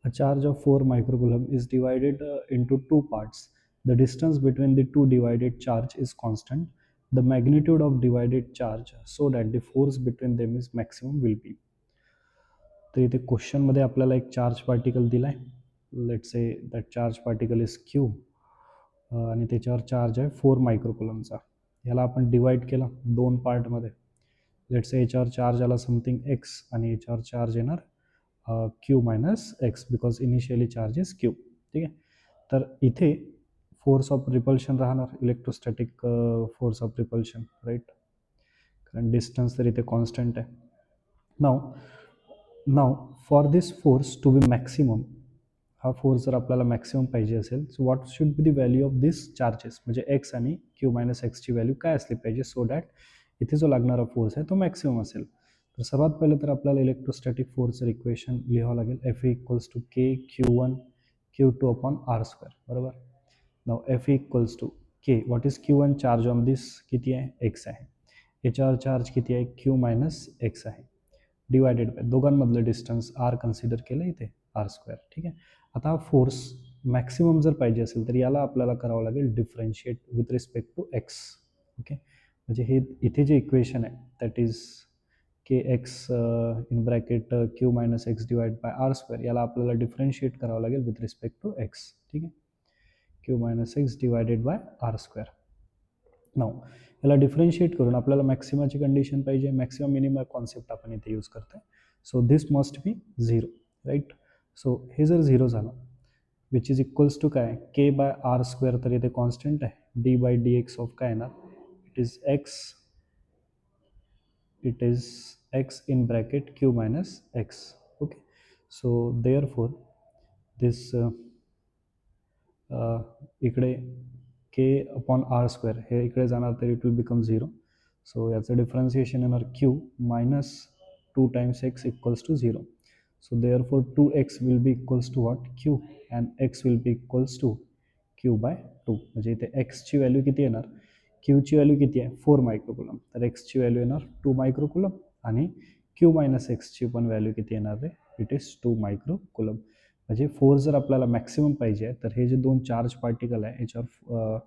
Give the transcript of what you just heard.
A charge of 4 microcoulomb is divided into two parts. The distance between the two divided charge is constant. The magnitude of divided charge so that the force between them is maximum will be. तर इथे क्वेश्चनमध्ये आपल्याला एक charge particle दिला आहे. Let's say that charge particle is Q आणि त्याच्यावर charge आहे 4 मायक्रोकुलमचा. याला आपण डिवाइड केला दोन पार्टमध्ये. लेट्स से याच्यावर चार्ज आला समथिंग एक्स आणि याच्यावर चार्ज येणार Q minus X because initially charge is Q. ठीक आहे. तर इथे फोर्स ऑफ रिपल्शन राहणार electrostatic force of repulsion, right, कारण डिस्टन्स तर इथे कॉन्स्टंट आहे. Now for this force to be maximum, हा फोर्स जर आपल्याला मॅक्सिमम पाहिजे असेल, so what should be the value of this charges, म्हणजे एक्स आणि क्यू मायनस एक्सची व्हॅल्यू काय असली पाहिजे सो दॅट इथे जो लागणारा फोर्स आहे तो मॅक्सिमम असेल. तर सर्वात पहिलं तर आपल्याला इलेक्ट्रोस्टॅटिक फोर्सचं इक्वेशन लिहावं लागेल. F equals to K Q1 Q2 upon R square, बरोबर. Now F equals to K, what is Q1 charge on this किती आहे, एक्स आहे. याच्यावर चार्ज किती आहे, क्यू मायनस एक्स आहे, डिवायडेड बाय दोघांमधलं डिस्टन्स आर कन्सिडर केलं इथे आर स्क्वेअर. ठीक आहे. आता हा फोर्स मॅक्सिमम जर पाहिजे असेल तर याला आपल्याला करावं लागेल differentiate with respect to X. Okay, म्हणजे हे इथे जे इक्वेशन आहे that is K X in bracket Q minus X divide by R square, याला आपल्याला डिफरन्शिएट करावं लागेल विथ रिस्पेक्ट टू एक्स. ठीक आहे. Q minus X divided by R square. Now याला डिफरन्शिएट करून आपल्याला मॅक्सिमाची कंडिशन पाहिजे. मॅक्सिमम मिनिमम कॉन्सेप्ट आपण इथे यूज करतोय. So this must be zero, right. So हे जर झिरो झालं विच इज इक्वल्स टू काय, के बाय आर स्क्वेअर, तर इथे कॉन्स्टंट आहे. D by D X of काय येणार, it is X in bracket Q minus X. Okay, so therefore this इकडे के अपॉन आर स्क्वेअर हे इकडे जाणार तर it will become zero. So याचं डिफरन्सिएशन येणार Q minus 2 times X equals to zero. So therefore 2x will be equals to what, Q, and X will be equals to Q by 2. म्हणजे इथे एक्सची value किती येणार, क्यूची value किती आहे 4 मायक्रोकुलम, तर एक्सची value येणार 2 मायक्रोकुलम आणि क्यू मायनस एक्सची पण व्हॅल्यू किती येणार आहे, इट इज 2 मायक्रोकुलम. म्हणजे फोर्स जर आपल्याला मॅक्सिमम पाहिजे तर हे जे दोन चार्ज पार्टिकल आहे याच्यावर